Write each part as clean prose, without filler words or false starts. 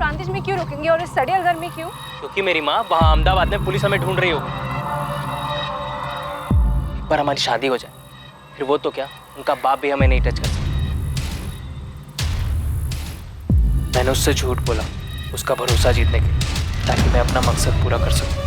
प्रांतिज में क्यों रुकेंगे और इस सड़ियल घर में क्यों? क्योंकि मेरी माँ वहाँ अहमदाबाद में पुलिस हमें ढूंढ रही होगी। एक बार हमारी शादी हो जाए फिर वो तो क्या, उनका बाप भी हमें नहीं टच कर सकता। मैंने उससे झूठ बोला उसका भरोसा जीतने के लिए, ताकि मैं अपना मकसद पूरा कर सकूं।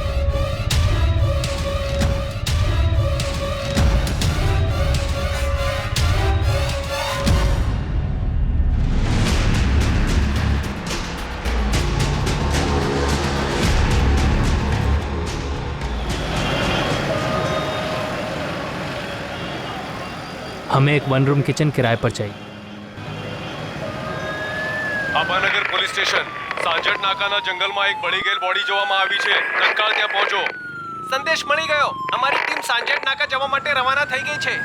हमें एक 1 रूम किचन किराए पर चाहिए। આપાનગર પોલીસ સ્ટેશન સાંજડ નાકાના જંગલમાં એક બળી ગયેલ બોડી જોવામાં આવી છે. તત્કાળ ત્યાં પહોંચો. સંદેશ મળી ગયો. અમારી ટીમ સાંજડ નાકા જવા માટે રવાના થઈ ગઈ છે.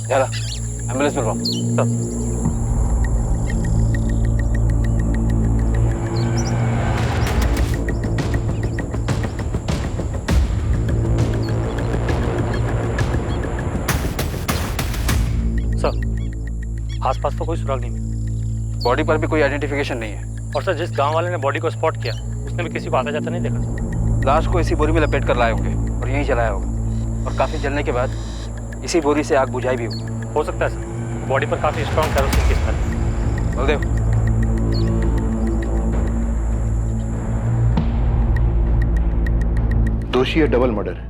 ज़्यादा एम्बुलेंस मिल रहा हूँ। सर आसपास तो कोई सुराग नहीं मिला। बॉडी पर भी कोई आइडेंटिफिकेशन नहीं है। और सर जिस गांव वाले ने बॉडी को स्पॉट किया उसने भी किसी को आता जाता नहीं देखा। लाश को इसी बोरी में लपेट कर लाए होंगे और यहीं जलाया होगा, और काफी जलने के बाद इसी बोरी से आग बुझाई भी होगी। हो सकता है सर, बॉडी पर काफी स्ट्रॉन्ग कैरोसिन की स्मेल। बलदेव, दोषी है डबल मर्डर है।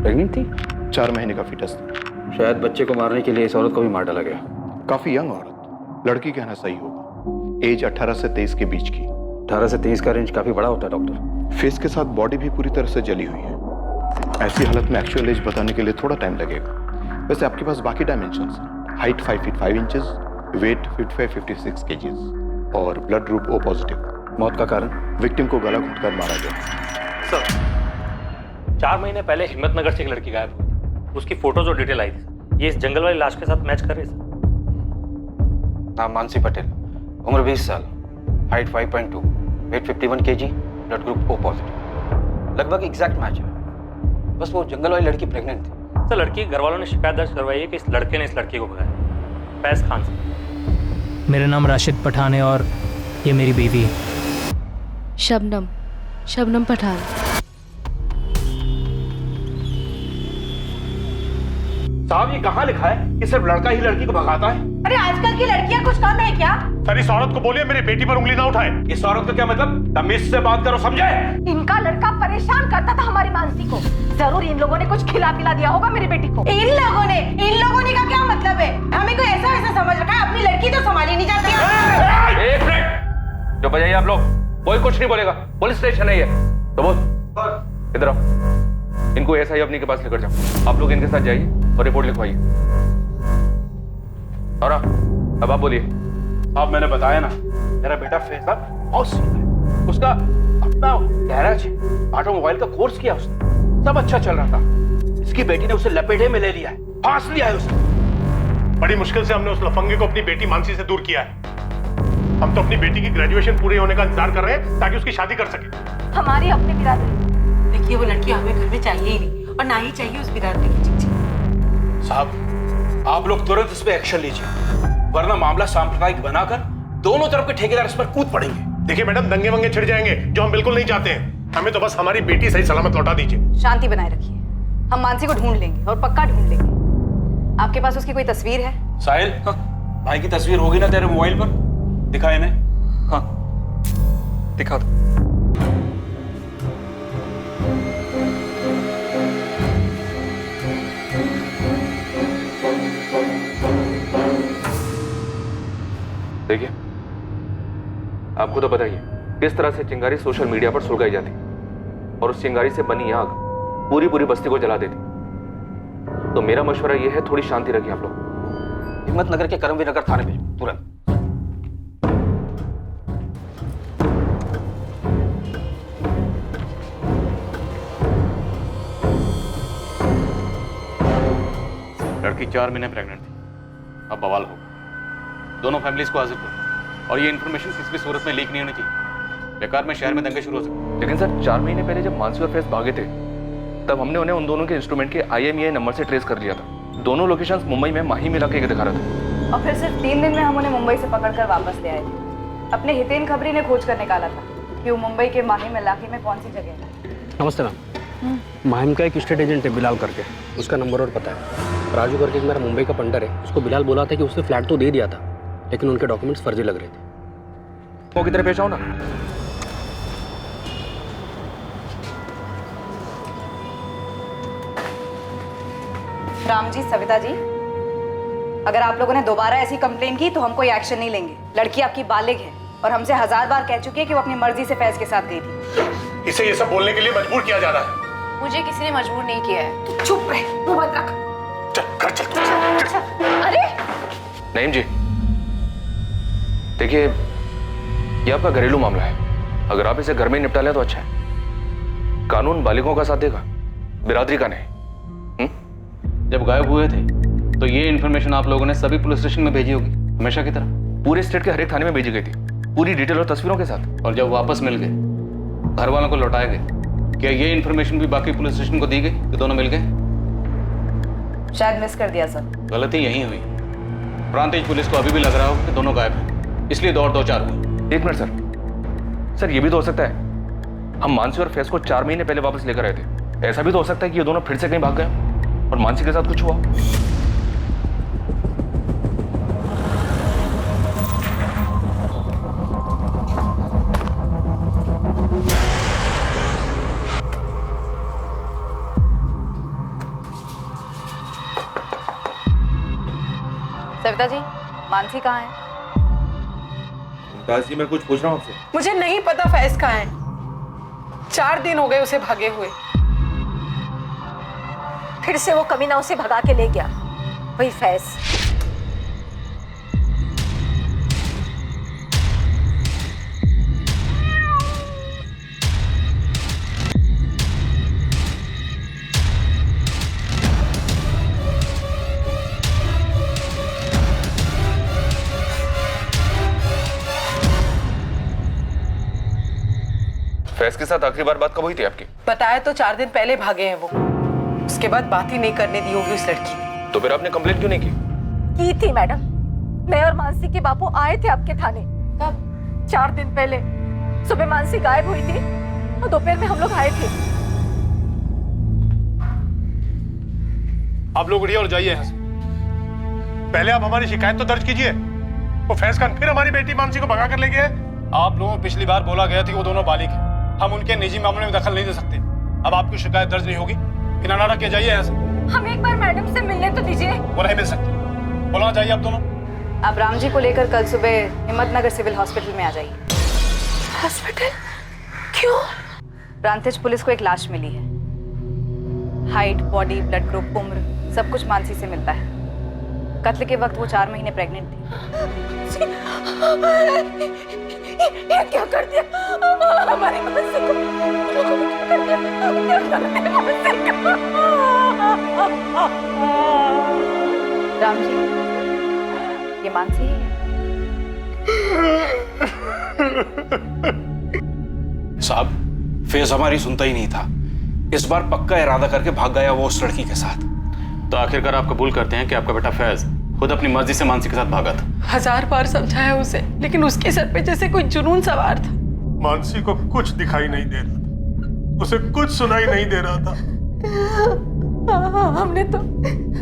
प्रेग्नेंट थी? 4 महीने का फीटस था। शायद बच्चे को मारने के लिए इस औरत को भी मार डाला गया। काफी यंग औरत, लड़की कहना सही होगा। एज 18 से 23 के बीच की। 18 से 23 का रेंज काफी बड़ा होता है डॉक्टर। फेस के साथ बॉडी भी पूरी तरह से जली हुई है। ऐसी हालत में एक्चुअल एज बताने के लिए थोड़ा टाइम लगेगा। वैसे आपके पास बाकी डायमेंशंस हैं। Height 5 feet 5 inches, weight 55-56 KGs और ब्लड ग्रुप O पॉजिटिव। मौत का कारण? विक्टिम को गला घोंटकर मारा गया। सर 4 महीने पहले हिम्मतनगर से एक लड़की गायब हुई। उसकी फोटोज और डिटेल आई थी, ये इस जंगल वाली लाश के साथ मैच कर रही है सर। नाम मानसी पटेल, उम्र 20 साल, height 5.2, weight 51 KG, blood group O positive. लगभग एग्जैक्ट मैच है, बस वो जंगल वाली लड़की प्रेग्नेंट थी। सर लड़की घर वालों ने शिकायत दर्ज करवाई है कि इस लड़के ने इस लड़की को भगाया। फैज खान से। मेरा नाम राशिद पठान है और ये मेरी बीवी है। शबनम पठान। साहब ये कहाँ लिखा है कि सिर्फ लड़का ही लड़की को भगाता है? अरे आजकल की लड़कियां कुछ कम है क्या? सर इस औरत को बोलिए मेरी बेटी पर उंगली ना उठाए। इस औरत का क्या मतलब? तमीज से बात करो, समझे? इनका लड़का परेशान करता था हमारी मानसी को। जरूर इन लोगों ने कुछ खिला पिला दिया होगा मेरी बेटी को। इन लोगों ने का क्या मतलब है? हमें कोई ऐसा समझ रखा है, अपनी लड़की तो संभाली नहीं जाती है। एक मिनट, जो बजाइए आप लोग, कोई कुछ नहीं बोलेगा। पुलिस स्टेशन है ये। तो बोल, इधर आओ। इनको एसआई अपनी के पास लेकर जाओ। आप लोग इनके साथ जाइए और रिपोर्ट लिखवाइए। और अब आप बोलिए। अब मैंने बताया ना, मेरा बेटा फैसला बहुत सीधा है। उसका अपना गैराज है, ऑटोमोबाइल का कोर्स किया उसने, सब अच्छा चल रहा था। इसकी बेटी ने उसे लपेटे में ले लिया है, फांस लिया है उसे। बड़ी मुश्किल से हमने उस लफंगे को अपनी बेटी मानसी से दूर किया है। हम तो अपनी बेटी की ग्रेजुएशन पूरी होने का इंतजार कर रहे हैं ताकि उसकी शादी कर सके। हमारी अपनी बिरादरी। देखिए वो लड़की हमें घर में चाहिए ही नहीं, और ना ही चाहिए उस बिरादरी की चिट्ठी। साहब आप लोग तुरंत इस पे एक्शन लीजिए, वरना मामला सांप्रदायिक बनाकर दोनों तरफ के ठेकेदार इस पर कूद पड़ेंगे। देखिए मैडम, दंगे वंगे छिड़ जाएंगे, जो हम बिल्कुल नहीं चाहते हैं। हमें तो बस हमारी बेटी सही सलामत लौटा दीजिए। शांति बनाए रखिए, हम मानसी को ढूंढ लेंगे और पक्का ढूंढ लेंगे। आपके पास उसकी कोई तस्वीर है? साहिल, भाई की तस्वीर होगी ना तेरे मोबाइल पर? दिखा इन्हें। हाँ दिखा दो। देखिए आपको तो बताइए किस तरह से चिंगारी सोशल मीडिया पर सुलगाई जाती और उस चिंगारी से बनी आग पूरी पूरी बस्ती को जला देती। तो मेरा मशवरा यह है, थोड़ी शांति रखिए आप लोग। हिम्मतनगर के करमवीर नगर थाने भेजो तुरंत। लड़की 4 महीने प्रेग्नेंट थी। अब बवाल होगा। दोनों फैमिलीज को हाजिर करो और ये इन्फॉर्मेशन किसी भी सूरत में लीक नहीं होनी चाहिए। बेकार में शहर में दंगे शुरू हो सकते। लेकिन सर 4 महीने पहले जब मानसी और फैज भागे थे तब हमने उन्हें उन दोनों के इंस्ट्रूमेंट के IMEI नंबर से ट्रेस कर लिया था। दोनों लोकेशंस मुंबई में माही में इलाके के दिखा रहा था। और फिर सिर्फ 3 दिन में हम उन्हें मुंबई से पकड़कर वापस ले आए थे। अपने हितेन खबरी ने खोज कर निकाला था कि वो मुंबई के माही में इलाके में कौन सी जगह है। नमस्ते मैम। माहिम का एक स्टेट एजेंट है बिलाल करके, उसका नंबर और पता है। राजू करके एक मेरा मुंबई का पंडर है, उसको बिलाल बोला था कि उसने फ्लैट तो दे दिया था लेकिन उनके डॉक्यूमेंट्स फर्जी लग रहे थे। वो किधर पेश आओ ना। राम जी, सविता जी, अगर आप लोगों ने दोबारा ऐसी कंप्लेन की तो हम कोई एक्शन नहीं लेंगे। लड़की आपकी बालिग है और हमसे 1000 बार कह चुकी है कि वो अपनी मर्जी से फैज के साथ गई थी। इसे ये सब बोलने के लिए मजबूर किया जा रहा है। मुझे किसी ने मजबूर नहीं किया है। तू चुप रह, मुंह बंद रख। चल घर चल। अरे नईम जी, देखिए ये आपका घरेलू मामला है। अगर आप इसे घर में ही निपटा लें तो अच्छा है। कानून बालिगों का साथ देगा, बिरादरी का नहीं। जब गायब हुए थे तो ये इन्फॉर्मेशन आप लोगों ने सभी पुलिस स्टेशन में भेजी होगी, हमेशा की तरह। पूरे स्टेट के हर एक थाने में भेजी गई थी, पूरी डिटेल और तस्वीरों के साथ। और जब वापस मिल गए, घर वालों को लौटाए गए, क्या ये इन्फॉर्मेशन भी बाकी पुलिस स्टेशन को दी गई कि दोनों मिल गए? शायद मिस कर दिया सर। गलती यही हुई। प्रांतिज पुलिस को अभी भी लग रहा हो कि दोनों गायब हैं, इसलिए दौड़ 2-4 हुई। 1 मिनट सर, ये भी तो हो सकता है हम मानसी और फैज को 4 महीने पहले वापस लेकर आए थे। ऐसा भी तो हो सकता है कि ये दोनों फिर से कहीं भाग गए और मानसी के साथ कुछ हुआ। सविता जी, मानसी कहाँ है? जी, मैं कुछ पूछ रहा हूँ आपसे। मुझे नहीं पता फैज कहाँ है। 4 दिन हो गए उसे भागे हुए। फिर से वो कमीना उसे भगा के ले गया, वही फैज। फैज के साथ आखिरी बार बात कब हुई थी आपकी? बताया तो 4 दिन पहले भागे हैं वो। उसके बाद बात ही नहीं करने दी होगी उस लड़की ने। तो फिर आपने कंप्लेंट क्यों नहीं की? थी मैडम। मैं और मानसी के बापू आए थे आपके थाने। कब? 4 दिन पहले। सुबह मानसी गायब हुई थी और दोपहर में हम लोग आए थे। आप लोग उड़िए और जाइए यहाँ से। पहले आप हमारी शिकायत तो दर्ज कीजिए। वो फैज खान फिर हमारी बेटी मानसी को भगा कर ले गए। आप लोगों को पिछली बार बोला गया था कि वो दोनों बालिग हैं। हम उनके निजी मामले में दखल नहीं दे सकते। अब आपकी शिकायत दर्ज नहीं होगी। बिना नारा किए जाइए यहाँ से। हम एक बार मैडम से मिलने तो दीजिए। वो नहीं मिल सकते। बोला जाइए आप दोनों। आप राम जी को लेकर कल सुबह हिम्मतनगर सिविल हॉस्पिटल में आ जाइए। हॉस्पिटल? क्यों? प्रांतिज पुलिस को एक लाश मिली है। हाइट, बॉडी, ब्लड ग्रुप, उम्र सब कुछ मानसी से मिलता है। कत्ल के वक्त वो 4 महीने प्रेग्नेंट थी। ये क्या कर दिया हमारी मानसी को? क्या कर दिया मानसी को? राम जी, ये मानसी है। साहब, फेज हमारी सुनता ही नहीं था। इस बार पक्का इरादा करके भाग गया वो उस लड़की के साथ। तो आखिरकार आप कबूल करते हैं कि आपका बेटा फैज खुद अपनी मर्जी से मानसी के साथ भागा था? 1000 बार समझाया उसे, लेकिन उसके सर पे जैसे कोई जुनून सवार था। मानसी को कुछ दिखाई नहीं दे रहा था, उसे कुछ सुनाई नहीं दे रहा था। हमने तो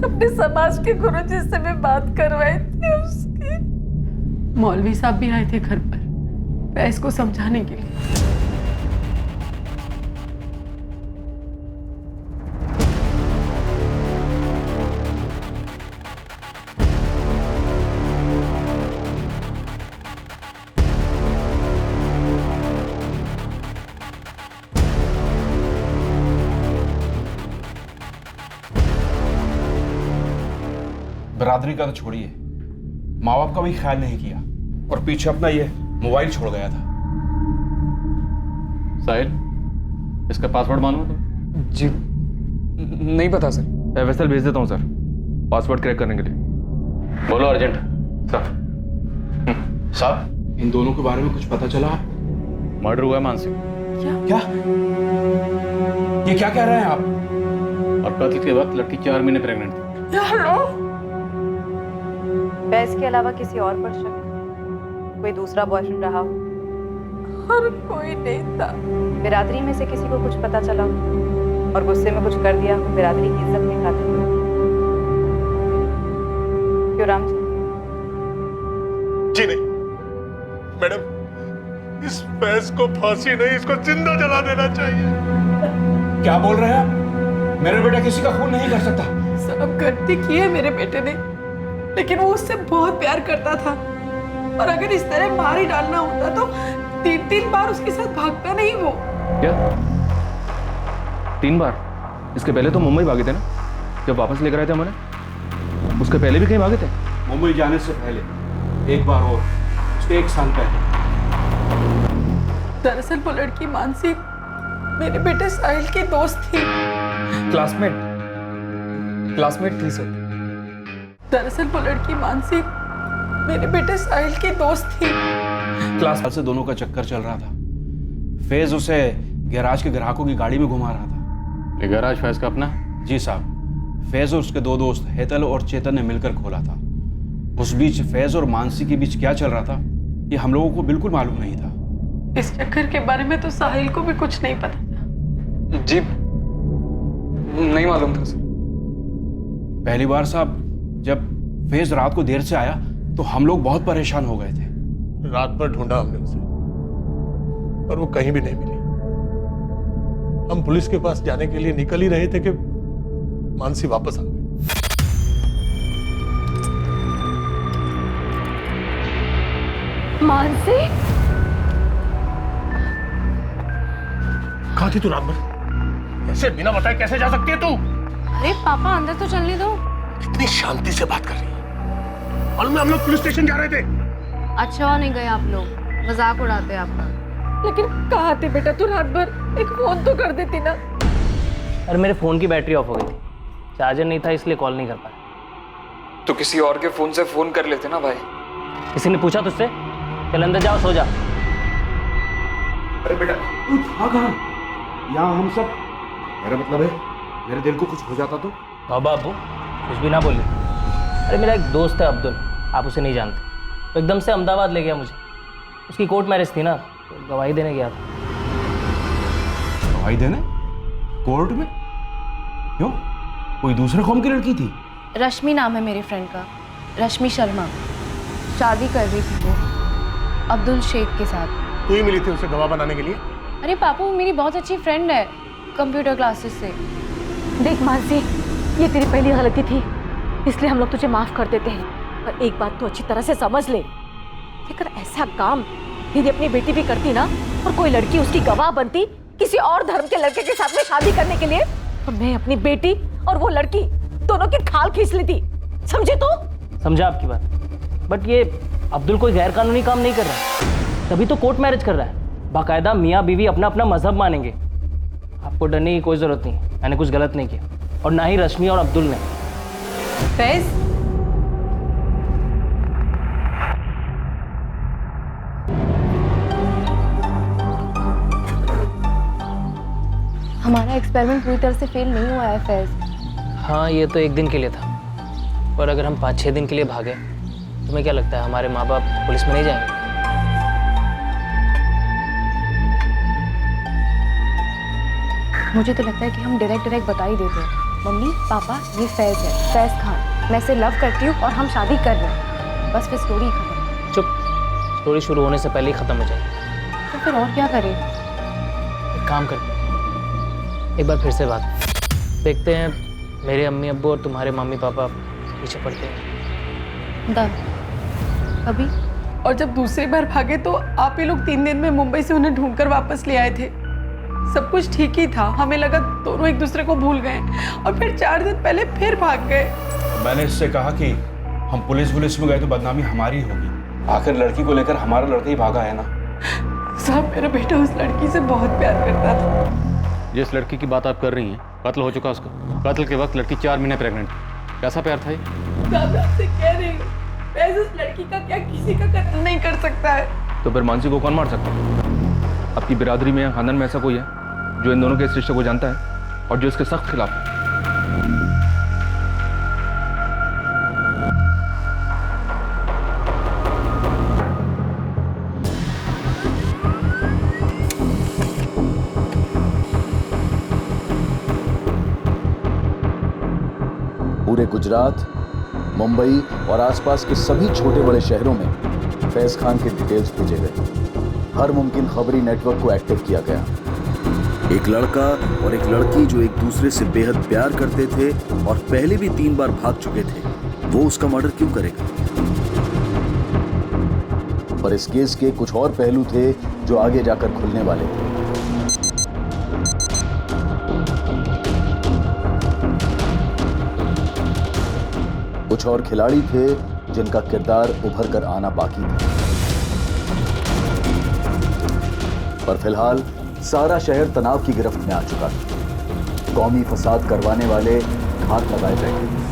अपने समाज के गुरुजी से भी बात करवाई थी उसकी। मौलवी साहब भी आए थे घर पर फैज को समझाने के लिए। बिरादरी का तो छोड़िए, माँ बाप का भी ख्याल नहीं किया और पीछे अपना ये मोबाइल छोड़ गया था। साहिल, इसका पासवर्ड मालूम है तुम्हें? जी नहीं पता सर। एफएसएल भेज देता हूँ सर। पासवर्ड क्रैक करने के लिए। बोलो अर्जेंट। सर। साहब, इन दोनों के बारे में कुछ पता चला? मर्डर हुआ है मानसी, क्या? ये क्या कह रहे हैं आप? और कत्ल के वक्त लड़की 4 महीने प्रेग्नेंट थी। फैज के अलावा किसी और पर शक? कोई दूसरा बॉयफ्रेंड रहा हो? और कोई नहीं था। बिरादरी में से किसी को कुछ पता चला हो और गुस्से में कुछ कर दिया हो बिरादरी की इज्जत नहीं खाते? क्यों राम जी? जी नहीं मैडम, इस फैज को फांसी नहीं, इसको जिंदा जला देना चाहिए। क्या बोल रहे हैं आप? मेरा बेटा किसी का खून नहीं कर सकता। सब गलती की है मेरे बेटे ने, लेकिन वो उससे बहुत प्यार करता था और अगर इस तरह मार ही डालना होता तो 3 बार उसके साथ भागता नहीं वो। क्या 3 बार? इसके पहले तो मुंबई भागे थे ना, जब वापस लेकर आए थे हमारे। उसके पहले भी कहीं भागे थे? मुंबई जाने से पहले एक बार और, उसके 1 साल पहले। दरअसल वो लड़की मानसी मेरे बेटे साहिल की दोस्त थी। क्लासमेट थी सर। दरअसल वो लड़की मानसी मेरे बेटे साहिल की दोस्त थी। क्लास से दोनों का चक्कर चल रहा था। फैज उसे गैराज के ग्राहकों की गाड़ी में घुमा रहा था। ये गैराज फैज का अपना? जी साहब, फैज और उसके 2 दोस्त हेतल और चेतन ने मिलकर खोला था। उस बीच फैज और मानसी के बीच क्या चल रहा था ये हम लोगों को बिल्कुल मालूम नहीं था। इस चक्कर के बारे में तो साहिल को भी कुछ नहीं पता था। जी नहीं मालूम था सर। पहली बार साहब जब फैज रात को देर से आया तो हम लोग बहुत परेशान हो गए थे। रात भर ढूंढा हमने उसे, पर वो कहीं भी नहीं मिली। हम पुलिस के पास जाने के लिए निकल ही रहे थे कि मानसी वापस आ गई। मानसी? कहाँ थी तू रात भर? ऐसे बिना बताए कैसे जा सकती है तू? अरे पापा अंदर तो चलने दो। कितनी शांति से बात कर रही है। और हम लोग पुलिस स्टेशन जा रहे थे। अच्छा नहीं गए आप लोग, मजाक उड़ाते हैं आपका। लेकिन कहाँ थे बेटा तू रात भर? एक फोन तो कर देती ना। अरे मेरे फ़ोन की बैटरी ऑफ हो गई थी, चार्जर नहीं था इसलिए कॉल नहीं कर पाया। तो किसी और के फोन से फोन कर लेते ना भाई। किसी ने पूछा तुझसे? चल अंदर जाओ, सो जा। अरे बेटा तू था कहाँ? यहाँ हम सब, मेरा मतलब है मेरे दिल को कुछ हो जाता तो? बाबा अबू कुछ भी ना बोलिए। अरे मेरा एक दोस्त है अब्दुल, आप उसे नहीं जानते, तो एकदम से अहमदाबाद ले गया मुझे। उसकी कोर्ट मैरिज थी ना, तो गवाही देने गया था। गवाही देने? कोर्ट में? क्यों? कोई दूसरे कौम की लड़की थी? रश्मि नाम है मेरे फ्रेंड का, रश्मि शर्मा। शादी कर रही थी वो अब्दुल शेख के साथ। तू ही मिली थी उसे गवाह बनाने के लिए? अरे पापा वो मेरी बहुत अच्छी फ्रेंड है कंप्यूटर क्लासेस से। देख मानसी, ये तेरी पहली गलती थी, इसलिए हम लोग तुझे माफ कर देते हैं। पर एक बात तो अच्छी तरह से समझ ले, अगर ऐसा काम दीदी अपनी बेटी भी करती ना और कोई लड़की उसकी गवाह बनती किसी और धर्म के लड़के के साथ में शादी करने के लिए, तो मैं अपनी बेटी और वो लड़की दोनों की खाल खींच लेती। समझे तू? समझा आपकी बात, बट ये अब्दुल कोई गैर कानूनी काम नहीं कर रहा, तभी तो कोर्ट मैरिज कर रहा है। बाकायदा मियाँ बीवी अपना अपना मजहब मानेंगे। आपको डरने की कोई जरूरत नहीं, मैंने कुछ गलत नहीं किया, और ना ही रश्मि और अब्दुल ने। फैज, हमारा एक्सपेरिमेंट पूरी तरह से फेल नहीं हुआ है फैज। हाँ ये तो 1 दिन के लिए था, पर अगर हम 5-6 दिन के लिए भागे, तुम्हें क्या लगता है हमारे माँ बाप पुलिस में नहीं जाएंगे? मुझे तो लगता है कि हम डायरेक्ट बता ही देते हैं, मम्मी पापा ये फैज है, फैज खान, मैं इसे लव करती हूँ और हम शादी कर रहे हैं, बस फिर स्टोरी खत्म। चुप, स्टोरी शुरू होने से पहले ही ख़त्म हो जाएगी। तो फिर और क्या करें? एक काम करते हैं, एक बार फिर से बात देखते हैं, मेरे अम्मी अब्बू और तुम्हारे मम्मी पापा पीछे पड़ते हैं। डन। अभी? और जब दूसरी बार भागे तो आप ही लोग 3 दिन में मुंबई से उन्हें ढूंढकर वापस ले आए थे। सब कुछ ठीक ही था, हमें लगा दोनों एक दूसरे को भूल गए, और फिर 4 दिन पहले फिर भाग गए। मैंने इससे कहा कि हम पुलिस में गए तो बदनामी हमारी होगी। आखिर लड़की को लेकर हमारा लड़का ही भागा है ना। साहब मेरा बेटा उस लड़की से बहुत प्यार करता था। जिस लड़की की बात आप कर रही हैं, कत्ल हो चुका उसका। कत्ल के वक्त लड़की 4 महीने प्रेग्नेंट थी। कैसा प्यार था ये? मैं आपसे कह रही हूँ, फैज उस लड़की का क्या किसी का कत्ल नहीं कर सकता है। तो फिर मानसी को कौन मार सकता है? आपकी बिरादरी में या खानदान में ऐसा कोई है जो इन दोनों के इस रिश्ते को जानता है और जो इसके सख्त खिलाफ है? पूरे गुजरात, मुंबई और आसपास के सभी छोटे बड़े शहरों में फैज खान के डिटेल्स भेजे गए। हर मुमकिन खबरी नेटवर्क को एक्टिव किया गया। एक लड़का और एक लड़की जो एक दूसरे से बेहद प्यार करते थे और पहले भी 3 बार भाग चुके थे, वो उसका मर्डर क्यों करेगा? पर इस केस के कुछ और पहलू थे जो आगे जाकर खुलने वाले थे। कुछ और खिलाड़ी थे जिनका किरदार उभर कर आना बाकी था। पर फिलहाल सारा शहर तनाव की गिरफ्त में आ चुका था। कौमी फसाद करवाने वाले घात लगाए बैठे थे।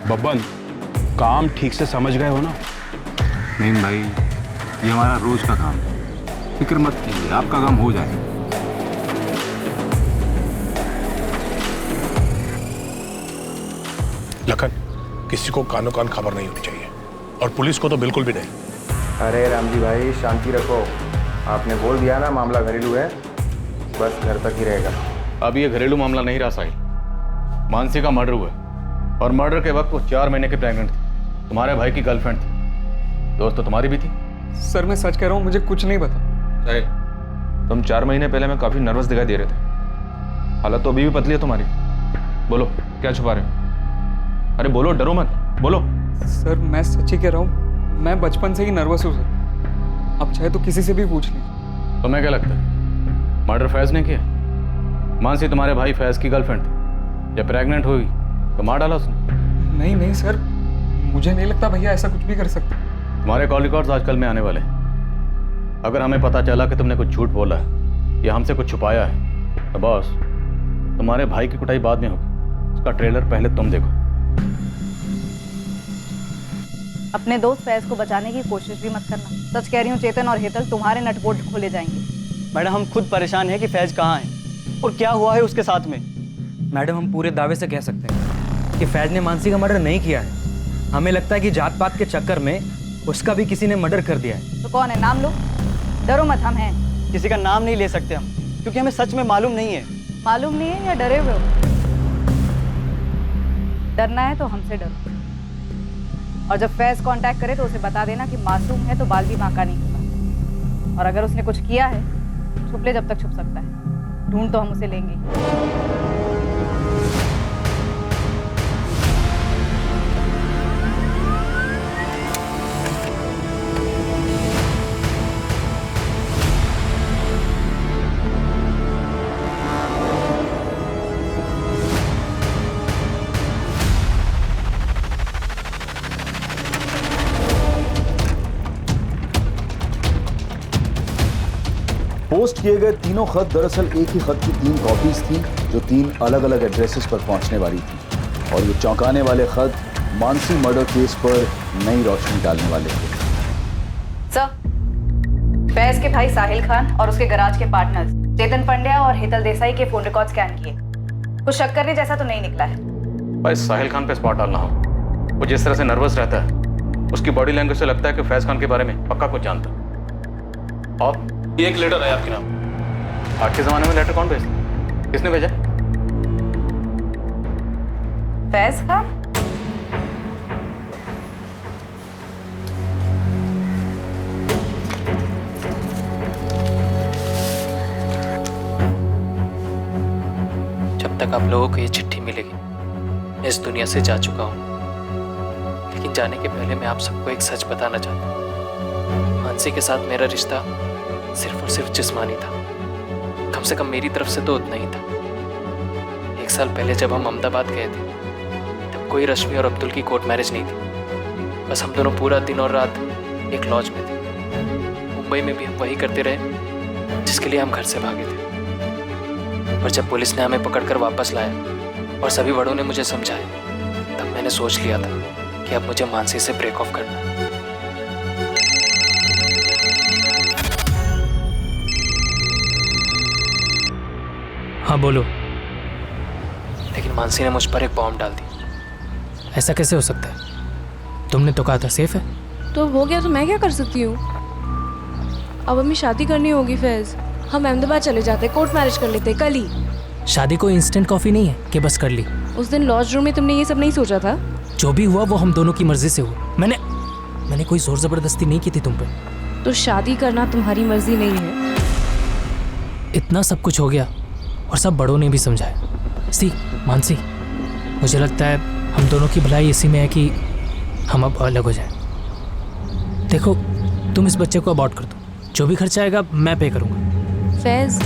बब्बन, काम ठीक से समझ गए हो ना? नहीं भाई, ये हमारा रोज का काम है, फिक्र मत कीजिए, आपका काम हो जाएगा। लखन, किसी को कानो कान खबर नहीं होनी चाहिए और पुलिस को तो बिल्कुल भी नहीं। अरे रामजी भाई शांति रखो, आपने बोल दिया ना मामला घरेलू है, बस घर तक ही रहेगा। अब ये घरेलू मामला नहीं रहा साहिल, मानसी का मर्डर हुआ और मर्डर के वक्त वो 4 महीने के प्रेग्नेंट थी। तुम्हारे भाई की गर्लफ्रेंड थी, दोस्त तो तुम्हारी भी थी। सर मैं सच कह रहा हूँ, मुझे कुछ नहीं पता। साहिल, तुम 4 महीने पहले में काफी नर्वस दिखाई दे रहे थे, हालत तो अभी भी पतली है तुम्हारी। बोलो क्या छुपा रहे हो? अरे बोलो, डरो मत, बोलो। सर मैं सच ही कह रहा हूँ, मैं बचपन से ही नर्वस हूँ सर। आप चाहे तो किसी से भी पूछ लीजिए। तुम्हें क्या लगता है मर्डर फैज ने किया? मानसी तुम्हारे भाई फैज की गर्लफ्रेंड थी, जब प्रेग्नेंट हुई तो मार डाला उसने। नहीं नहीं सर, मुझे नहीं लगता भैया ऐसा कुछ भी कर सकता। तुम्हारे कॉल रिकॉर्ड्स आजकल में आने वाले हैं। अगर हमें पता चला कि तुमने कुछ झूठ बोला है या हमसे कुछ छुपाया है तो बॉस, तुम्हारे भाई की कुटाई बाद में होगी, उसका ट्रेलर पहले तुम देखो। अपने दोस्त फैज को बचाने की कोशिश भी मत करना। सच कह रही हूँ, चेतन और हेतल तुम्हारे नटबोल्ट खोले जाएंगे। मैडम हम खुद परेशान हैं कि फैज कहाँ है और क्या हुआ है उसके साथ में। मैडम हम पूरे दावे से कह सकते हैं कि फैज ने मानसी का मर्डर नहीं किया है। हमें लगता है कि जात पात के चक्कर में उसका भी किसी ने मर्डर कर दिया है। तो कौन है, नाम लो। डरो मत, हम हैं। किसी का नाम नहीं ले सकते हम, क्योंकि हमें सच में मालूम नहीं है। मालूम नहीं है या डरे हुए हो? डरना है तो हमसे डरो, और जब फैज कांटेक्ट करे तो उसे बता देना कि मासूम है तो बाल भी बांका नहीं होगा। और अगर उसने कुछ किया है, छुप ले जब तक छुप सकता है, ढूंढ तो हम उसे लेंगे। पोस्ट किए गए तीनों खत दरअसल एक ही खत की 3 कॉपीज थी जो 3 अलग अलग एड्रेसेस पर पहुंचने वाली थी, और ये चौंकाने वाले खत मानसी मर्डर केस पर नई रोशनी डालने वाले थे। सर, फैज के भाई साहिल खान और उसके गराज के पार्टनर्स चेतन पंड्या और हेतल देसाई के फोन रिकॉर्ड स्कैन किए। कुछ शक करने जैसा तो नहीं निकला है। भाई साहिल खान पे स्पॉट डालना हो, वो जिस तरह से नर्वस रहता है, उसकी बॉडी लैंग्वेज से लगता है कि फैज खान के बारे में पक्का कुछ जानता है। और ये एक लेटर है आपके नाम। आज के जमाने में लेटर कौन भेजता? किसने भेजा? फैज खान? जब तक आप लोगों को ये चिट्ठी मिलेगी, मैं इस दुनिया से जा चुका हूँ। लेकिन जाने के पहले मैं आप सबको एक सच बताना चाहता हूँ। मानसी के साथ मेरा रिश्ता सिर्फ और सिर्फ जिस्मानी था। कम से कम मेरी तरफ से तो उतना ही था। 1 साल पहले जब हम अहमदाबाद गए थे तब कोई रश्मि और अब्दुल की कोर्ट मैरिज नहीं थी। बस हम दोनों पूरा दिन और रात एक लॉज में थे। मुंबई में भी हम वही करते रहे जिसके लिए हम घर से भागे थे। पर जब पुलिस ने हमें पकड़कर वापस लाया और सभी बड़ों ने मुझे समझाया, तब मैंने सोच लिया था कि अब मुझे मानसी से ब्रेक ऑफ करना है। हाँ बोलो। लेकिन मानसी ने मुझ पर एक बॉम्ब डाल दी। ऐसा कैसे हो सकता है? तुमने तो कहा था सेफ है। तो हो गया तो मैं क्या कर सकती हूँ? अब हमें शादी करनी होगी फैज। हम अहमदाबाद चले जाते, कोर्ट मैरिज कर लेते कल ही। शादी कोई इंस्टेंट कॉफी नहीं है कि बस कर ली। उस दिन लॉज रूम में तुमने ये सब नहीं सोचा था? जो भी हुआ वो हम दोनों की मर्जी से हुआ। मैंने कोई जोर जबरदस्ती नहीं की थी तुम पे। तो शादी करना तुम्हारी मर्जी नहीं है? इतना सब कुछ हो गया और सब बड़ों ने भी समझाया। मानसी, मुझे लगता है हम दोनों की भलाई इसी में है कि हम अब अलग हो जाएं। देखो, तुम इस बच्चे को अबॉर्ट कर दो, जो भी खर्चा आएगा मैं पे करूँगा। फैज,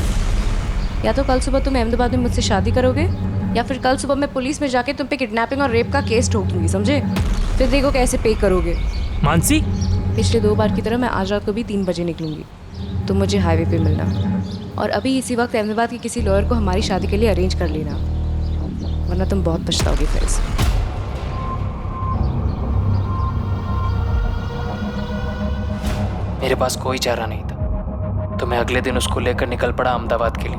या तो कल सुबह तुम अहमदाबाद में मुझसे शादी करोगे या फिर कल सुबह मैं पुलिस में जाके तुम पे किडनैपिंग और रेप का केस ठोक दूंगी, समझे? फिर देखो कैसे पे करोगे। मानसी, पिछले 2 बार की तरह मैं आज रात को भी 3 बजे निकलूंगी। तुम मुझे हाईवे पे मिलना और अभी इसी वक्त अहमदाबाद के किसी लॉयर को हमारी शादी के लिए अरेंज कर लेना, वरना तुम बहुत पछताओगे फैज। मेरे पास कोई चारा नहीं था तो मैं अगले दिन उसको लेकर निकल पड़ा अहमदाबाद के लिए।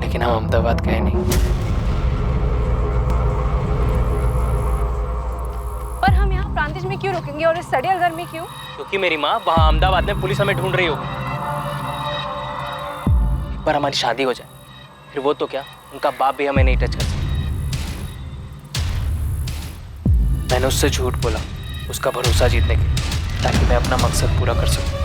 लेकिन हम अहमदाबाद गए नहीं। पर हम यहाँ प्रांतिज में क्यों रुकेंगे और इस सड़ियल घर में क्यों? क्योंकि मेरी माँ वहाँ अहमदाबाद में पुलिस हमें ढूंढ रही होगी। एक बार हमारी शादी हो जाए फिर वो तो क्या, उनका बाप भी हमें नहीं टच कर सकता। मैंने उससे झूठ बोला उसका भरोसा जीतने के लिए, ताकि मैं अपना मकसद पूरा कर सकूं।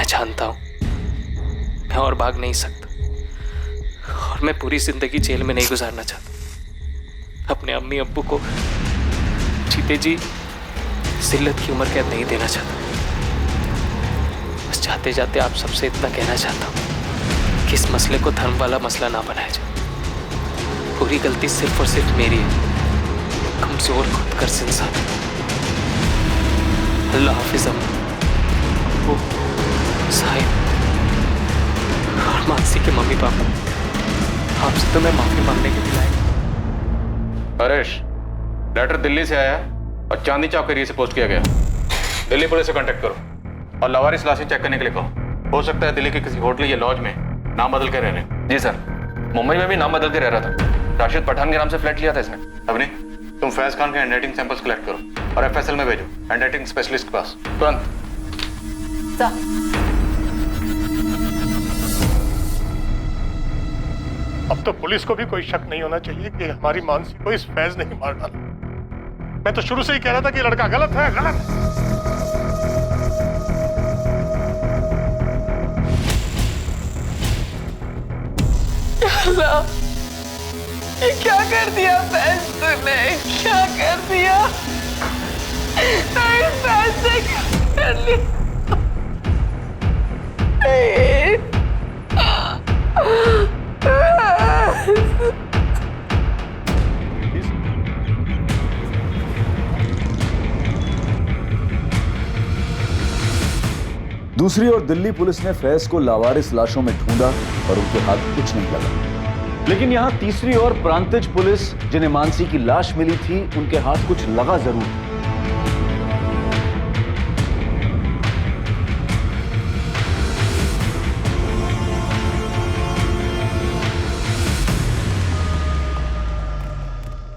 जानता हूं मैं और भाग नहीं सकता और मैं पूरी जिंदगी जेल में नहीं गुजारना चाहता। अपने अम्मी अब्बू को जीते जी जिल्लत की उम्र कैद नहीं देना चाहता। बस जाते जाते आप सबसे इतना कहना चाहता हूं कि इस मसले को धर्म वाला मसला ना बनाया जाए। पूरी गलती सिर्फ और सिर्फ मेरी है। कमजोर खुदगर्ज इंसान। अल्लाह हाफिज अम्मा, साहिब और मानसी के मम्मी पापा, आपसे तो मैं माफी मांगने के लिए आया। हरेश, लेटर दिल्ली से आया और चांदनी चौक एरिया से पोस्ट किया गया। दिल्ली पुलिस से कांटेक्ट करो और लावारिस लाशें चेक करने के लिए कहो। हो सकता है दिल्ली के किसी होटल या लॉज में नाम बदल के रह रहे। जी सर, मुंबई में भी नाम बदल के रह रहा था। राशिद पठान के नाम से फ्लैट लिया था इसने। अवनी, तुम फैज खान के हैंडराइटिंग सैंपल्स कलेक्ट करो और FSL में भेजो, हैंडराइटिंग स्पेशलिस्ट के पास तुरंत। अब तो पुलिस को भी कोई शक नहीं होना चाहिए कि हमारी मानसी को इस फैज ने ही मार डाला। मैं तो शुरू से ही कह रहा था कि लड़का गलत है, गलत है। अल्लाह, ये क्या कर दिया फैज तूने? क्या कर दिया? फैज से क्या कर लिया? दूसरी ओर दिल्ली पुलिस ने फैज को लावारिस लाशों में ढूंढा और उनके हाथ कुछ नहीं लगा। लेकिन यहां तीसरी ओर प्रांतिज पुलिस, जिन्हें मानसी की लाश मिली थी, उनके हाथ कुछ लगा जरूर।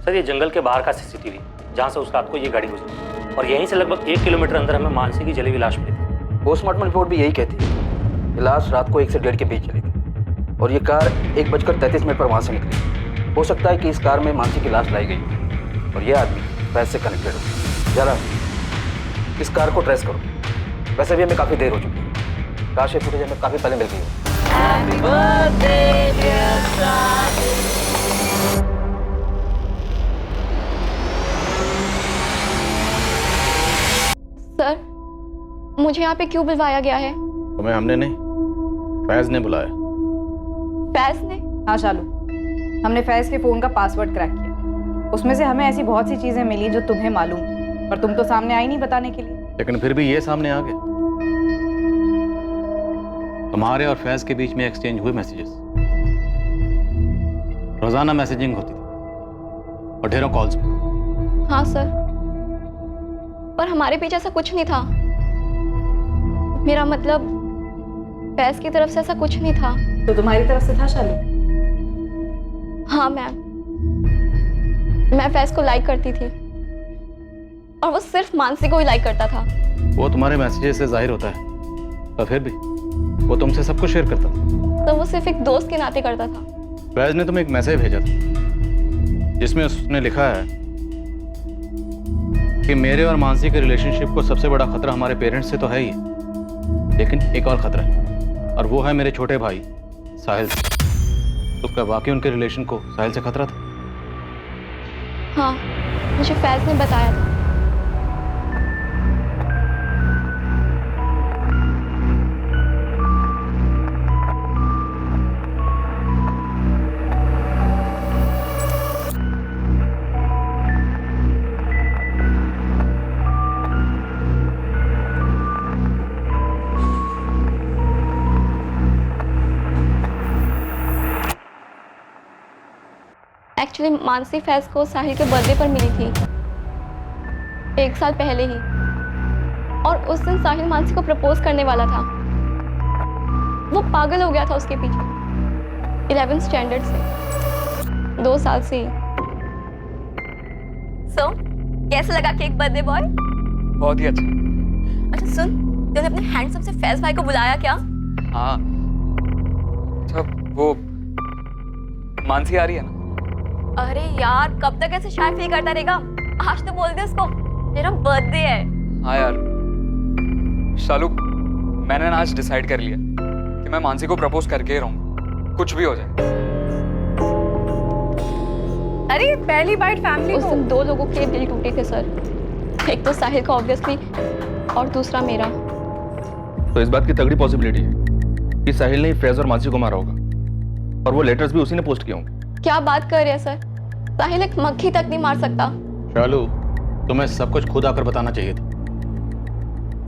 सर ये जंगल के बाहर का सीसीटीवी जहाँ से उस रात को ये गाड़ी गुजरी, और यहीं से लगभग 1 किलोमीटर अंदर हमें मानसी की जली हुई लाश मिली थी। पोस्टमार्टम रिपोर्ट भी यही कहती है कि लाश रात को 1 से 1.5 के बीच चली थी और ये कार 1:33 पर वहाँ से निकली। हो सकता है कि इस कार में मानसी की लाश लाई गई और ये आदमी फैज से कनेक्टेड हो। जरा इस कार को ट्रेस करो। वैसे भी हमें काफ़ी देर हो चुकी है, काश ये फुटेज हमें काफ़ी पहले मिल गई हो। सर, मुझे यहाँ पे क्यों बुलवाया गया है? तुम्हें हमने नहीं, फैज ने बुलाया। फैज ने? हाँ शालू, हमने फैज के फोन का पासवर्ड क्रैक किया। उसमें से हमें ऐसी बहुत सी चीजें मिली जो तुम्हें मालूम, पर तुम तो सामने आई नहीं बताने के लिए। लेकिन फिर भी ये सामने आ गया, तुम्हारे और फैज के बीच में एक्सचेंज हुए मैसेजेस। रोजाना मैसेजिंग होती थी और ढेरों कॉल्स भी। हाँ सर, पर हमारे पीछे ऐसा कुछ नहीं था। मेरा मतलब फैज की तरफ से ऐसा कुछ नहीं था। तो तुम्हारी तरफ से था शालू? हाँ मैम, मैं फैज को लाइक करती थी और वो सिर्फ मानसी को ही लाइक करता था। वो तुम्हारे मैसेजेस से जाहिर होता है, पर फिर भी वो तुमसे सब कुछ शेयर करता था। तो वो सिर्फ एक दोस्त के नाते करता था। फैज ने तुम्हें एक मैसेज भेजा था जिसमें उसने लिखा है कि मेरे और मानसी के रिलेशनशिप को सबसे बड़ा खतरा हमारे पेरेंट्स से तो है ही, लेकिन एक और खतरा है, और वो है मेरे छोटे भाई साहिल से। तो क्या वाकई उनके रिलेशन को साहिल से खतरा था? हाँ, मुझे फैज ने बताया था। एक्चुअली मानसी फैज को साहिल के बर्थडे पर मिली थी 1 साल पहले ही, और उस दिन साहिल मानसी को प्रपोज करने वाला था। वो पागल हो गया था उसके पीछे 11th स्टैंडर्ड से 2 साल से ही। सो कैसे लगा केक बर्थडे बॉय? बहुत ही अच्छा। अच्छा सुन, तूने अपने हैंडसम से फैज भाई को बुलाया क्या? हाँ, अच्छा वो मानसी आ रही है ना? अरे यार, कब तक ऐसे शाय फील करता रहेगा? आज तो बोल दे उसको तेरा बर्थडे है। हाँ यार शालू, मैंने ना आज डिसाइड कर लिया कि मैं मानसी को प्रपोज करके ही रहूंगा, कुछ भी हो जाए। अरे पहली बाइट फैमिली उस दिन 2 लोगों के दिल टूटे थे सर, एक तो साहिल का ऑब्वियसली और दूसरा मेरा। तो इस बात की तगड़ी पॉसिबिलिटी है कि साहिल ने फैज और मानसी को मारा होगा, और वो लेटर्स भी उसी ने पोस्ट किए होंगे। क्या बात कर रहे हैं सर? साहिल एक मक्खी तक नहीं मार सकता। शालू, तुम्हें सब कुछ खुद आकर बताना चाहिए था,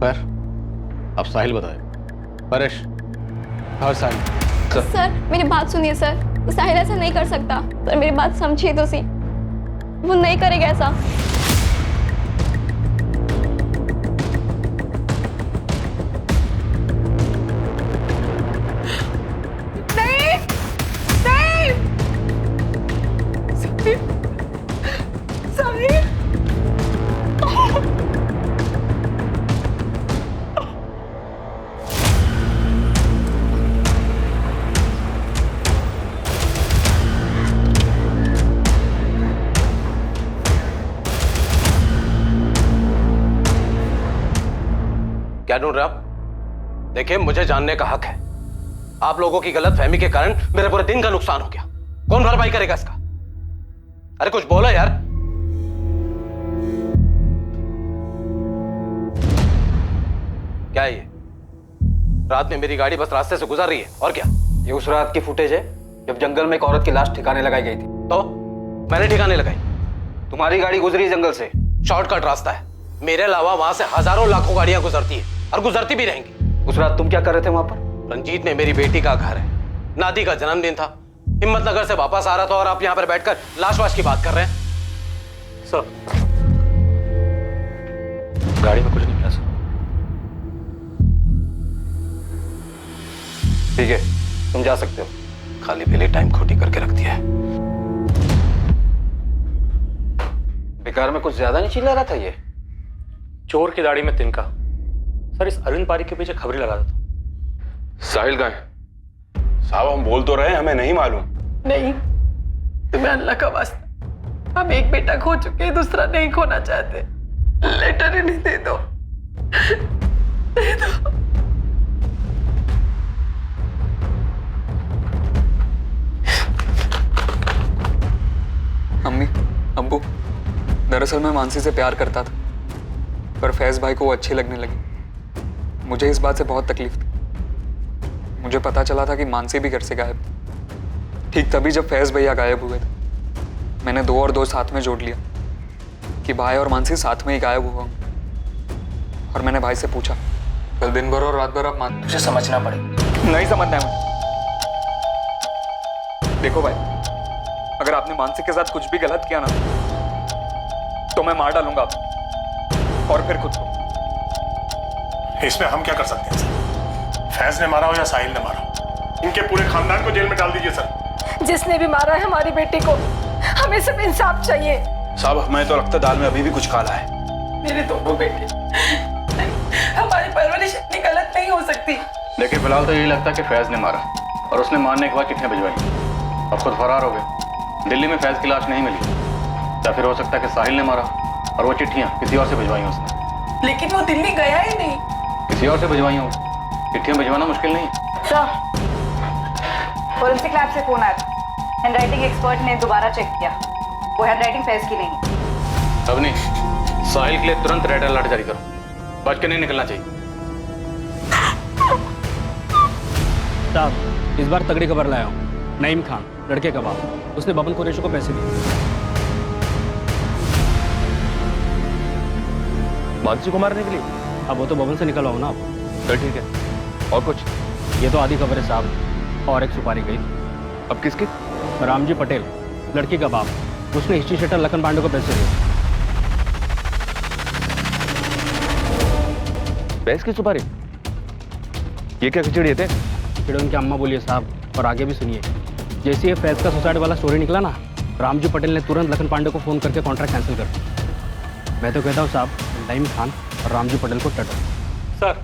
पर अब साहिल बताए। परेश, हाँ साहिल। सर मेरी बात सुनिए सर, साहिल ऐसा नहीं कर सकता सर, मेरी बात समझिए तो सी, वो नहीं करेगा ऐसा। क्या ढूंढ रहे आप? देखिए, मुझे जानने का हक है। आप लोगों की गलत फहमी के कारण मेरे पूरे दिन का नुकसान हो गया। कौन भरपाई करेगा इसका? अरे कुछ बोलो यार। क्या है ये? रात में मेरी गाड़ी बस रास्ते से गुजर रही है, और क्या? ये उस रात की फुटेज है जब जंगल में एक औरत की लाश ठिकाने लगाई गई थी। तो मैंने ठिकाने लगाई? तुम्हारी गाड़ी गुजरी जंगल से, शॉर्टकट रास्ता है। मेरे अलावा वहां से हजारों लाखों गाड़ियां गुजरती है और गुजरती भी रहेंगी। उस रात तुम क्या कर रहे थे वहां पर? रंजीत ने मेरी बेटी का घर है, नादी का जन्मदिन था, हिम्मतनगर से वापस आ रहा था, और आप यहां पर बैठकर लाश की बात कर रहे हैं। सर, गाड़ी में कुछ नहीं मिला सर। ठीक है, तुम जा सकते हो। खाली पीले टाइम खोटी करके रख दिया है। ये कार में कुछ ज्यादा नहीं चिल्ला रहा था ये? चोर की दाढ़ी में तिनका। सर इस अरविंद पारिक के पीछे खबरें लगा देता। साहिल कहाँ है? साहब हम बोल तो रहे हैं, हमें नहीं मालूम। नहीं, तुम्हें अल्लाह का वास्ता, हम एक बेटा खो चुके हैं, दूसरा नहीं खोना चाहते। लेटर ही नहीं, दे दो, दे दो। अम्मी, अब्बू, दरअसल मैं मानसी से प्यार करता था, पर फैज भाई को वो अच्छी लगने लगी। मुझे इस बात से बहुत तकलीफ थी। मुझे पता चला था कि मानसी भी घर से गायब थी। ठीक तभी जब फैज भैया गायब हुए थे, मैंने 2 और 2 साथ में जोड़ लिया कि भाई और मानसी साथ में ही गायब हुआ हूँ। और मैंने भाई से पूछा, कल दिन भर और रात भर आप तुझे समझना पड़ेगा। नहीं समझना है मुझे। देखो भाई, अगर आपने मानसी के साथ कुछ भी गलत किया ना, तो मैं मार डालूंगा आपको और फिर खुद को। इसमें हम क्या कर सकते हैं सर? फैज ने मारा हो या साहिल ने मारा हो, इनके पूरे खानदान को जेल में डाल दीजिए सर। जिसने भी मारा है हमारी बेटी को, हमें सिर्फ इंसाफ चाहिए। साहब हमें तो लगता है दाल में अभी भी कुछ काला है। मेरे दोनों बेटे, हमारी परवरिश इतनी गलत नहीं हो सकती। देखिए फिलहाल तो यही लगता है कि फैज ने मारा, और उसने मारने के बाद चिट्ठियां भिजवाई और खुद फरार हो गए। दिल्ली में फैज की लाश नहीं मिली, या फिर हो सकता है कि साहिल ने मारा और वो चिट्ठियां किसी और से भिजवाई उसने। लेकिन वो दिल्ली गया ही नहीं। किसी और से भिजवाई हो, चिट्ठियां भिजवाना मुश्किल नहीं है। सर, फोरेंसिक लैब से फोन आया था। हैंडराइटिंग एक्सपर्ट ने दोबारा चेक किया, वो हैंडराइटिंग फैज की नहीं है। अब नहीं, साहिल के लिए तुरंत रेड अलर्ट जारी करो, बच के नहीं निकलना चाहिए। साहब इस बार तगड़ी खबर लाया हूँ। नईम खान, लड़के का बाप, उसने बबन कुरैशी को पैसे दिए। मानसी को मारने के लिए? अब वो तो बबन से निकलवाओ ना आप। चल ठीक है, और कुछ? ये तो आधी खबर है साहब। और एक सुपारी गई। अब किसकी? रामजी पटेल, लड़की का बाप, उसने हिस्ट्री शेटर लखन पांडे को पैसे दिए। फैज की सुपारी? ये क्या खिचड़ी थे? खिचड़ी उनकी अम्मा बोलिए साहब। और आगे भी सुनिए, जैसे ये फैज का सुसाइड वाला स्टोरी निकला ना, रामजी पटेल ने तुरंत लखन पांडे को फोन करके कॉन्ट्रैक्ट कैंसिल कर दिया। मैं तो कहता हूँ साहब, नईम खान और रामजी पटेल को टटो। सर,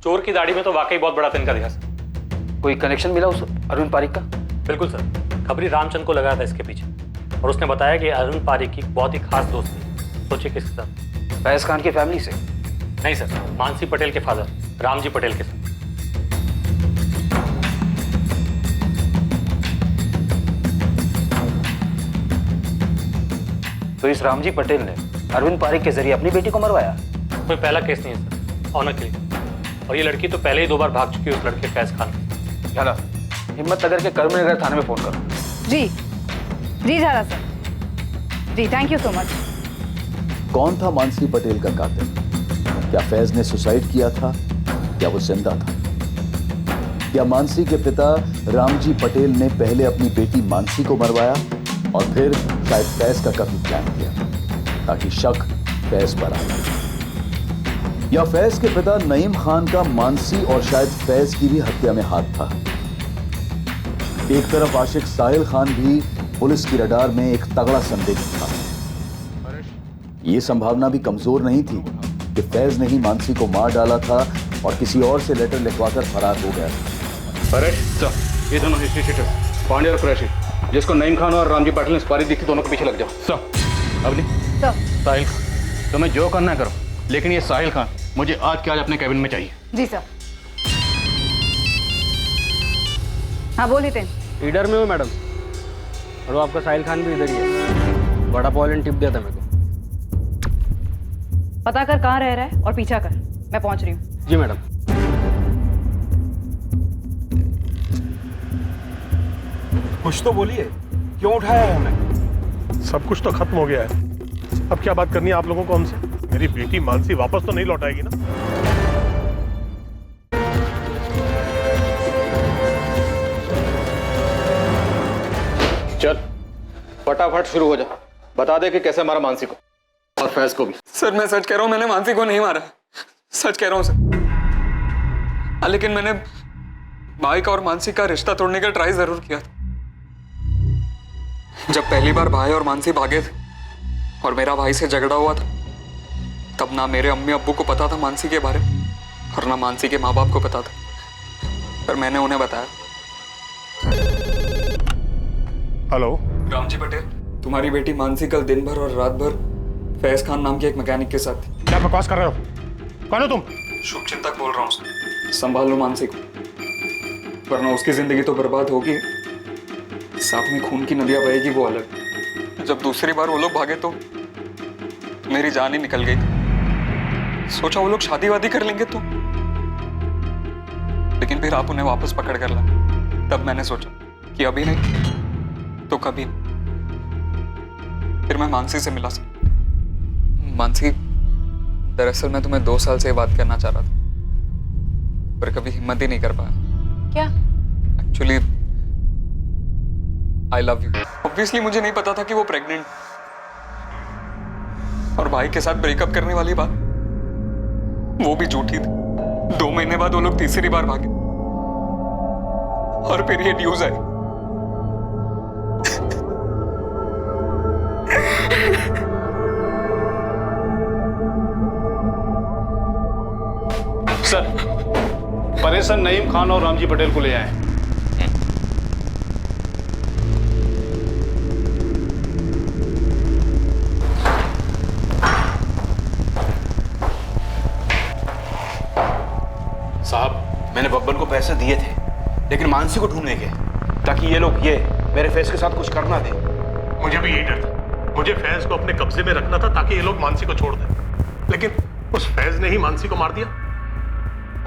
चोर की दाढ़ी में तो वाकई बहुत बड़ा तिनका दिखा सर। कोई कनेक्शन मिला उस अरविंद पारिक का? बिल्कुल सर, खबरी रामचंद को लगाया था इसके पीछे, और उसने बताया कि अरविंद पारिक की बहुत ही खास दोस्त थी। सोचिए किसके साथ? फैज खान की फैमिली से? नहीं सर, मानसी पटेल के फादर रामजी पटेल के साथ। तो इस रामजी पटेल ने अरविंद पारिक के जरिए अपनी बेटी को मरवाया? कोई पहला केस नहीं है सर, ऑनर के लिए। और ये लड़की तो पहले ही 2 बार भाग चुकी है उस लड़के फैज खान से। झाला, हिम्मतनगर के कर्मनगर थाने में फोन करो। जी जी झाला सर, जी थैंक यू सो मच। कौन था मानसी पटेल का कातिल? क्या फैज ने सुसाइड किया था या वो जिंदा था? क्या मानसी के पिता रामजी पटेल ने पहले अपनी बेटी मानसी को मरवाया और फिर शायद फैज का कत्ल प्लान किया ताकि शक फैज पर आ जाए? या फैज के पिता नईम खान का मानसी और शायद फैज की भी हत्या में हाथ था? एक तरफ आशिक साहिल खान भी पुलिस की रडार में एक तगड़ा संदिग्ध था। यह संभावना भी कमजोर नहीं थी कि फैज ने ही मानसी को मार डाला था और किसी और से लेटर लिखवाकर फरार हो गया। परेश सर, ये दोनों हिस्ट्री शीटर पांडे और कुरैशी, जिसको नईम खान और रामजी पटेल ने सुपारी दी थी, दोनों के पीछे लग जाओ। सर अवनी, साहिल खान, तुम्हें जो करना है करो, लेकिन ये साहिल खान मुझे आज के आज अपने कैबिन में चाहिए। जी सर। हाँ बोलिए थे। लीडर में हूँ मैडम, और वो आपका साहिल खान भी इधर ही है। बड़ा पॉइंट टिप दिया था मेरे को। पता कर कहाँ रह रहा है और पीछा कर, मैं पहुंच रही हूँ। जी मैडम। कुछ तो बोलिए, क्यों उठाया है हमें? सब कुछ तो खत्म हो गया है, अब क्या बात करनी है आप लोगों को हमसे? मेरी बेटी मानसी वापस तो नहीं लौटाएगी ना? चल फटाफट शुरू हो जा, बता दे कि कैसे मारा मानसी को और फैज को भी। सर मैं सच कह रहा हूँ, मैंने मानसी को नहीं मारा, सच कह रहा हूँ सर। लेकिन मैंने भाई का और मानसी का रिश्ता तोड़ने का ट्राई जरूर किया था। जब पहली बार भाई और मानसी भागे थे और मेरा भाई से झगड़ा हुआ था, तब ना मेरे अम्मी अब्बू को पता था मानसी के बारे में और ना मानसी के माँ बाप को पता था, पर मैंने उन्हें बताया। हेलो राम जी पटेल, तुम्हारी बेटी मानसी कल दिन भर और रात भर फैज खान नाम के एक मैकेनिक के साथ थी। क्या बकवास कर रहे हो? कौन हो तुम? शुभचिंतक बोल रहा हूँ, संभाल लो मानसी को, वरना उसकी जिंदगी तो बर्बाद होगी, साथ में खून की नदियां बहेगी वो अलग। जब दूसरी बार वो लोग भागे तो मेरी जान ही निकल गई थी। सोचा वो लोग शादी वादी कर लेंगे तो, लेकिन फिर आप उन्हें वापस पकड़ कर लाए। तब मैंने सोचा कि अभी नहीं तो कभी। फिर मैं मानसी से मिला। मानसी, दरअसल मैं तुम्हें 2 साल से बात करना चाह रहा था, पर कभी हिम्मत ही नहीं कर पाया। क्या? Actually I love you. Obviously मुझे नहीं पता था कि वो प्रेग्नेंट, और भाई के साथ ब्रेकअप करने वाली बात वो भी झूठी थी। 2 महीने बाद वो लोग तीसरी बार भागे और फिर ये न्यूज आई। सर, परेशान नईम खान और रामजी पटेल को ले आए। साहब, मैंने बब्बन को पैसे दिए थे, लेकिन मानसी को ढूंढने के, ताकि ये लोग मेरे फैज के साथ कुछ करना दे। मुझे भी यही डर था। मुझे फैज को अपने कब्जे में रखना था ताकि ये लोग मानसी को छोड़ दें, लेकिन उस फैज ने ही मानसी को मार दिया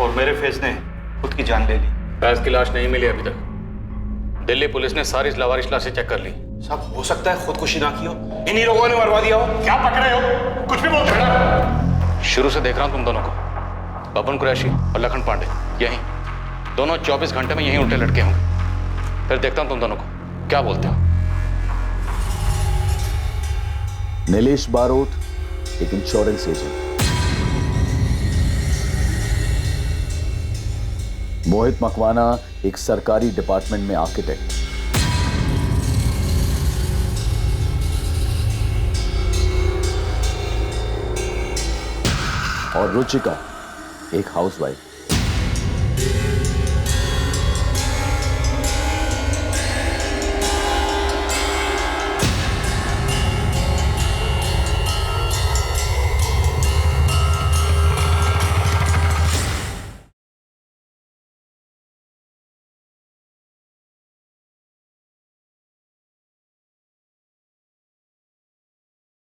और मेरे फैज ने खुद की जान ले ली। फैज की लाश नहीं मिली अभी तक। दिल्ली पुलिस ने सारी लावारिश लाशें चेक कर ली। साहब, हो सकता है खुदकुशी ना की हो, इन्हीं लोगों ने मरवा दिया हो। क्या पकड़े हो? कुछ भी बोल रहे। शुरू से देख रहा हूं तुम दोनों को, बबन कुरैशी और लखन पांडे, यहीं दोनों 24 घंटे में यहीं उल्टे लटके होंगे। फिर देखता हूं तुम दोनों को क्या बोलते हो। नीलेश बारोट, एक इंश्योरेंस एजेंट। मोहित मकवाना, एक सरकारी डिपार्टमेंट में आर्किटेक्ट। और रुचिका, एक हाउसवाइफ।